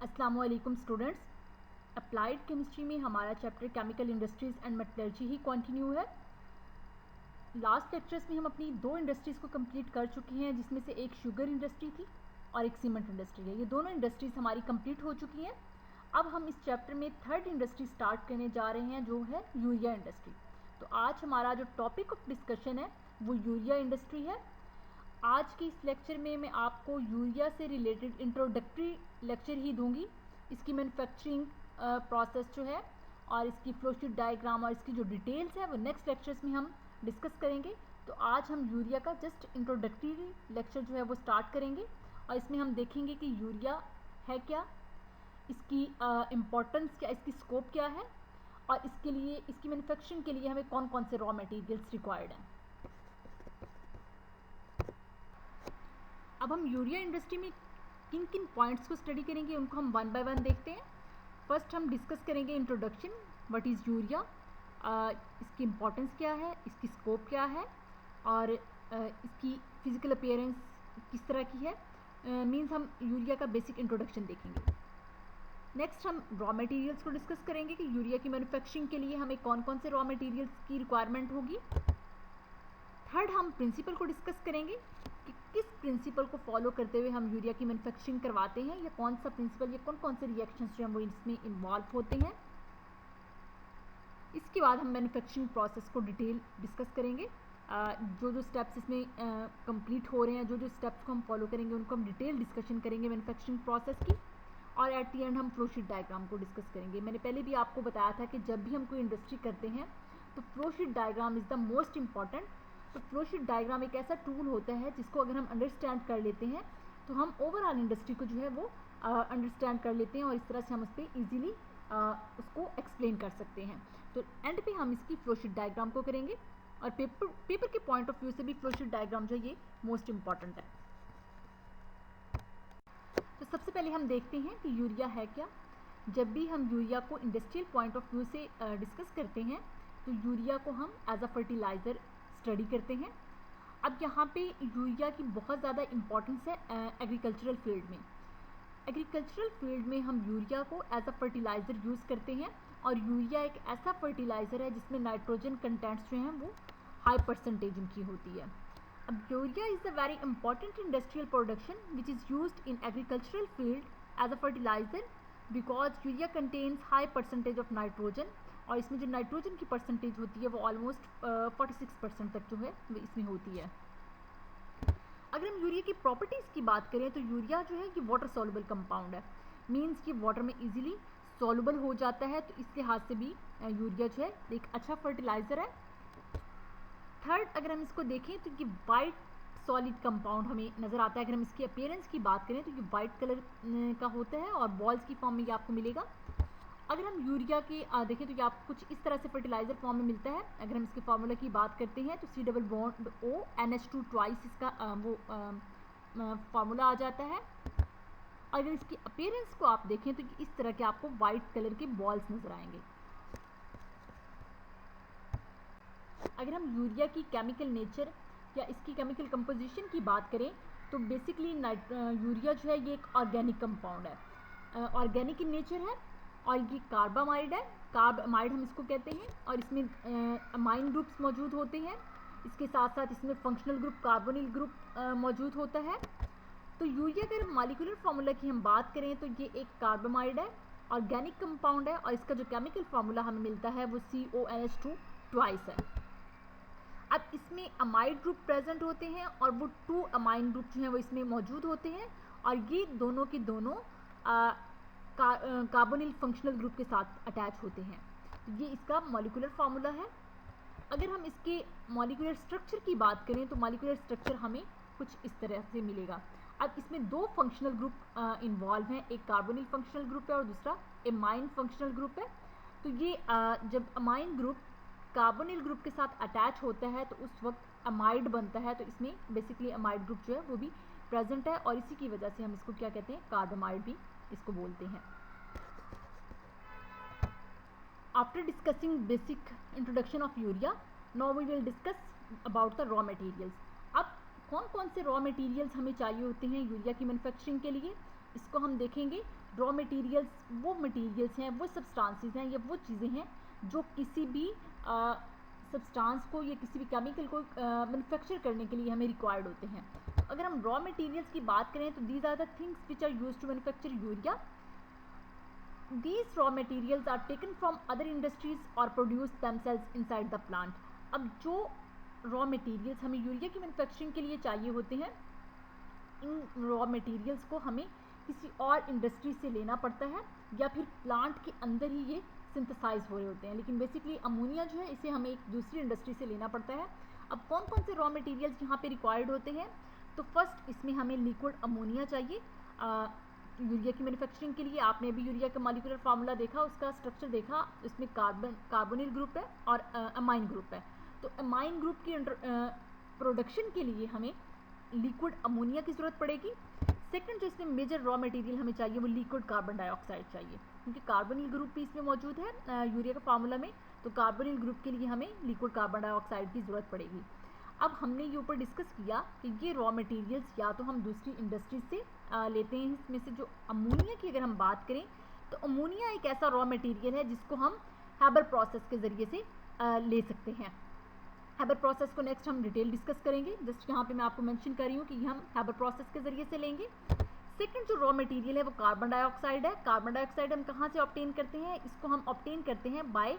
अस्सलाम वालेकुम students. Applied chemistry में हमारा chapter chemical industries and metallurgy he continue है। लास्ट लेक्चर्स में हम अपनी दो इंडस्ट्रीज़ को कंप्लीट कर चुके हैं, जिसमें से एक शुगर इंडस्ट्री थी और एक सीमेंट इंडस्ट्री है। ये दोनों इंडस्ट्रीज़ हमारी कंप्लीट हो चुकी हैं। अब हम इस चैप्टर में थर्ड इंडस्ट्री स्टार्ट करने जा रहे हैं, जो है यूरिया इंडस्ट्री। तो आज हमारा जो टॉपिक ऑफ डिस्कशन है वो यूरिया इंडस्ट्री है। आज की इस लेक्चर में मैं आपको यूरिया से रिलेटेड इंट्रोडक्टरी लेक्चर ही दूंगी। इसकी मैन्युफैक्चरिंग प्रोसेस जो है और इसकी फ्लोशीट डायग्राम और इसकी जो डिटेल्स है वो नेक्स्ट लेक्चर्स में हम डिस्कस करेंगे। तो आज हम यूरिया का जस्ट इंट्रोडक्टरी लेक्चर जो है वो स्टार्ट करेंगे और इसमें हम देखेंगे कि यूरिया है क्या, इसकी इम्पोर्टेंस क्या, इसकी स्कोप क्या है और इसके लिए, इसकी मैन्युफैक्चरिंग के लिए हमें कौन कौन से रॉ मटेरियल्स रिक्वायर्ड हैं। अब हम यूरिया इंडस्ट्री में किन किन पॉइंट्स को स्टडी करेंगे उनको हम वन बाय वन देखते हैं। फर्स्ट हम डिस्कस करेंगे इंट्रोडक्शन, व्हाट इज़ यूरिया, इसकी इम्पोर्टेंस क्या है, इसकी स्कोप क्या है और इसकी फिजिकल अपीयरेंस किस तरह की है। मींस हम यूरिया का बेसिक इंट्रोडक्शन देखेंगे। नेक्स्ट हम रॉ मटेरियल्स को डिस्कस करेंगे कि यूरिया की मैन्युफैक्चरिंग के लिए हमें कौन कौन से रॉ मटेरियल्स की रिक्वायरमेंट होगी। थर्ड हम प्रिंसिपल को डिस्कस करेंगे कि किस प्रिंसिपल को फॉलो करते हुए हम यूरिया की मैन्युफैक्चरिंग करवाते हैं, या कौन सा प्रिंसिपल या कौन से रिएक्शंस जो हैं वो इसमें इन्वॉल्व होते हैं। इसके बाद हम मैन्युफैक्चरिंग प्रोसेस को डिटेल डिस्कस करेंगे। जो स्टेप्स इसमें कंप्लीट हो रहे हैं, जो स्टेप्स को हम फॉलो करेंगे उनको हम डिटेल डिस्कशन करेंगे मैन्युफैक्चरिंग प्रोसेस की। और एट दी एंड हम फ्लोशीट डायग्राम को डिस्कस करेंगे। मैंने पहले भी आपको बताया था कि जब भी हम कोई इंडस्ट्री करते हैं तो flowsheet diagram is the most important. तो फ्लोशीट डायग्राम एक ऐसा टूल होता है जिसको अगर हम अंडरस्टैंड कर लेते हैं तो हम ओवरऑल इंडस्ट्री को जो है वो अंडरस्टैंड कर लेते हैं और इस तरह से हम उस पर ईजिली उसको एक्सप्लेन कर सकते हैं। तो एंड पे हम इसकी फ्लोशीट डायग्राम को करेंगे और पेपर के पॉइंट ऑफ व्यू से भी फ्लोशीट डायग्राम जो है ये मोस्ट इम्पॉर्टेंट है। तो सबसे पहले हम देखते हैं कि यूरिया है क्या। जब भी हम यूरिया को इंडस्ट्रियल पॉइंट ऑफ व्यू से डिस्कस करते हैं तो यूरिया को हम एज अ फर्टिलाइज़र स्टडी करते हैं। अब यहाँ पे यूरिया की बहुत ज़्यादा इम्पॉर्टेंस है एग्रीकल्चरल फील्ड में। एग्रीकल्चरल फील्ड में हम यूरिया को एज अ फर्टिलाइज़र यूज़ करते हैं और यूरिया एक ऐसा फर्टिलाइज़र है जिसमें नाइट्रोजन कंटेंट्स जो हैं वो हाई परसेंटेज उनकी होती है। अब urea is a very important industrial production which is used in agricultural field as a fertiliser because urea contains high percentage of nitrogen, और इसमें जो नाइट्रोजन की परसेंटेज होती है वो ऑलमोस्ट 46% तक जो है वो इसमें होती है। अगर हम यूरिया की प्रॉपर्टीज़ की बात करें तो यूरिया जो है ये वाटर सॉल्युबल कंपाउंड है, मींस कि वाटर में इजीली सॉल्युबल हो जाता है। तो इस लिहाज से भी यूरिया जो है एक अच्छा फर्टिलाइज़र है। थर्ड, अगर हम इसको देखें तो ये वाइट सॉलिड कंपाउंड हमें नज़र आता है। अगर हम इसकी अपीयरेंस की बात करें तो ये वाइट कलर का होता है और बॉल्स की फॉर्म में ये आपको मिलेगा। अगर हम यूरिया की देखें तो ये आपको कुछ इस तरह से फर्टिलाइज़र फॉर्म में मिलता है। अगर हम इसके फार्मूला की बात करते हैं तो C double bond O NH2 twice इसका वो फार्मूला आ जाता है। अगर इसकी अपीयरेंस को आप देखें तो इस तरह के आपको वाइट कलर के बॉल्स नज़र आएंगे। अगर हम यूरिया की केमिकल नेचर या इसकी केमिकल कंपोजिशन की बात करें तो बेसिकली यूरिया जो है ये एक ऑर्गेनिक कंपाउंड है, ऑर्गेनिक इन नेचर है और ये कार्बामाइड है। कार्बामाइड हम इसको कहते हैं और इसमें अमाइन ग्रुप्स मौजूद होते हैं। इसके साथ साथ इसमें फंक्शनल ग्रुप कार्बोनिल ग्रुप मौजूद होता है। तो यूरिया के मॉलिक्यूलर फार्मूला की हम बात करें तो ये एक कार्बामाइड है, ऑर्गेनिक कंपाउंड है और इसका जो केमिकल फार्मूला हमें मिलता है वो CONH2 ट्वाइस है। अब इसमें अमाइड ग्रुप प्रेजेंट होते हैं और वो 2 अमाइन ग्रुप जो हैं वो इसमें मौजूद होते हैं और ये दोनों के दोनों कार्बोनिल फंक्शनल ग्रुप के साथ अटैच होते हैं। तो ये इसका मॉलिक्यूलर फार्मूला है। अगर हम इसके मॉलिक्यूलर स्ट्रक्चर की बात करें तो मॉलिक्यूलर स्ट्रक्चर हमें कुछ इस तरह से मिलेगा। अब इसमें 2 फंक्शनल ग्रुप इन्वॉल्व हैं, एक कार्बोनिल फंक्शनल ग्रुप है और दूसरा एमाइन फंक्शनल ग्रुप है। तो ये जब अमाइन ग्रुप कार्बोनिल ग्रुप के साथ अटैच होता है तो उस वक्त अमाइड बनता है। तो इसमें बेसिकली अमाइड ग्रुप जो है वो भी प्रेजेंट है और इसी की वजह से हम इसको क्या कहते हैं, कार्बामाइड भी इसको बोलते हैं। After discussing basic introduction of urea, now we will discuss about the raw materials. अब कौन कौन से रॉ मटेरियल्स हमें चाहिए होते हैं यूरिया की मैन्युफैक्चरिंग के लिए। इसको हम देखेंगे रॉ मटेरियल्स वो मटेरियल्स हैं, वो सब्सटेंसेस हैं या वो चीज़ें हैं जो किसी भी सब्सटेंस को या किसी भी केमिकल को मैन्युफैक्चर करने के लिए हमें रिक्वायर्ड होते हैं। अगर हम रॉ मटेरियल्स की बात करें तो these are the things which are used to manufacture urea. These raw materials are taken from other industries or produced themselves inside the plant. अब जो रॉ मटेरियल्स हमें यूरिया की मैन्युफैक्चरिंग के लिए चाहिए होते हैं, इन रॉ मटेरियल्स को हमें किसी और इंडस्ट्री से लेना पड़ता है या फिर प्लांट के अंदर ही ये सिंथेसाइज हो रहे होते हैं। लेकिन बेसिकली अमोनिया जो है इसे हमें एक दूसरी इंडस्ट्री से लेना पड़ता है। अब कौन कौन से रॉ मटेरियल्स यहाँ पे रिक्वायर्ड होते हैं? तो फर्स्ट इसमें हमें लिक्विड अमोनिया चाहिए यूरिया की मैन्युफैक्चरिंग के लिए। आपने अभी यूरिया का मॉलिक्यूलर फार्मूला देखा, उसका स्ट्रक्चर देखा, इसमें कार्बोनिल ग्रुप है और अमाइन ग्रुप है। तो अमाइन ग्रुप की प्रोडक्शन के लिए हमें लिक्विड अमोनिया की ज़रूरत पड़ेगी। सेकंड जो इसमें मेजर रॉ मटेरियल हमें चाहिए वो लिक्विड कार्बन डाइऑक्साइड चाहिए, क्योंकि कार्बोनिल ग्रुप भी इसमें मौजूद है यूरिया का फार्मूला में। तो कार्बोनिल ग्रुप के लिए हमें लिक्विड कार्बन डाइऑक्साइड की ज़रूरत पड़ेगी। अब हमने ये ऊपर डिस्कस किया कि ये रॉ मटेरियल्स या तो हम दूसरी इंडस्ट्री से लेते हैं। इसमें से जो अमोनिया की अगर हम बात करें तो अमोनिया एक ऐसा रॉ मटेरियल है जिसको हम हैबर प्रोसेस के ज़रिए से ले सकते हैं। हैबर प्रोसेस को नेक्स्ट हम डिटेल डिस्कस करेंगे। जस्ट यहाँ पे मैं आपको मेंशन कर रही हूँ कि हम हैबर प्रोसेस के ज़रिए से लेंगे। सेकंड जो रॉ मटेरियल है वो कार्बन डाइऑक्साइड है। कार्बन डाइऑक्साइड हम कहाँ से ऑब्टेन करते हैं? इसको हम ऑब्टेन करते हैं by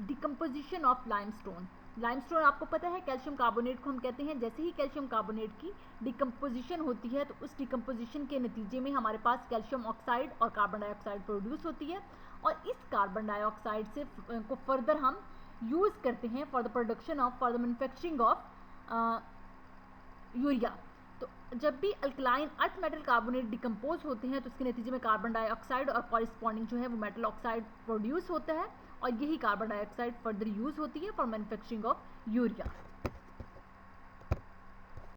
decomposition of limestone. Limestone आपको पता है कैल्शियम कार्बोनेट को हम कहते हैं। जैसे ही कैल्शियम कार्बोनेट की डिकम्पोजिशन होती है तो उस डिकम्पोजिशन के नतीजे में हमारे पास कैल्शियम ऑक्साइड और कार्बन डाइऑक्साइड प्रोड्यूस होती है, और इस कार्बन डाइऑक्साइड से को फर्दर हम यूज़ करते हैं for the production of for the manufacturing of urea. तो जब भी alkaline earth metal carbonate decompose होते हैं तो उसके नतीजे में कार्बन डाइऑक्साइड और कॉरिस्पॉन्डिंग जो है वो मेटल ऑक्साइड प्रोड्यूस होता है, और यही कार्बन डाइऑक्साइड फर्दर यूज़ होती है फॉर मैन्युफैक्चरिंग ऑफ यूरिया।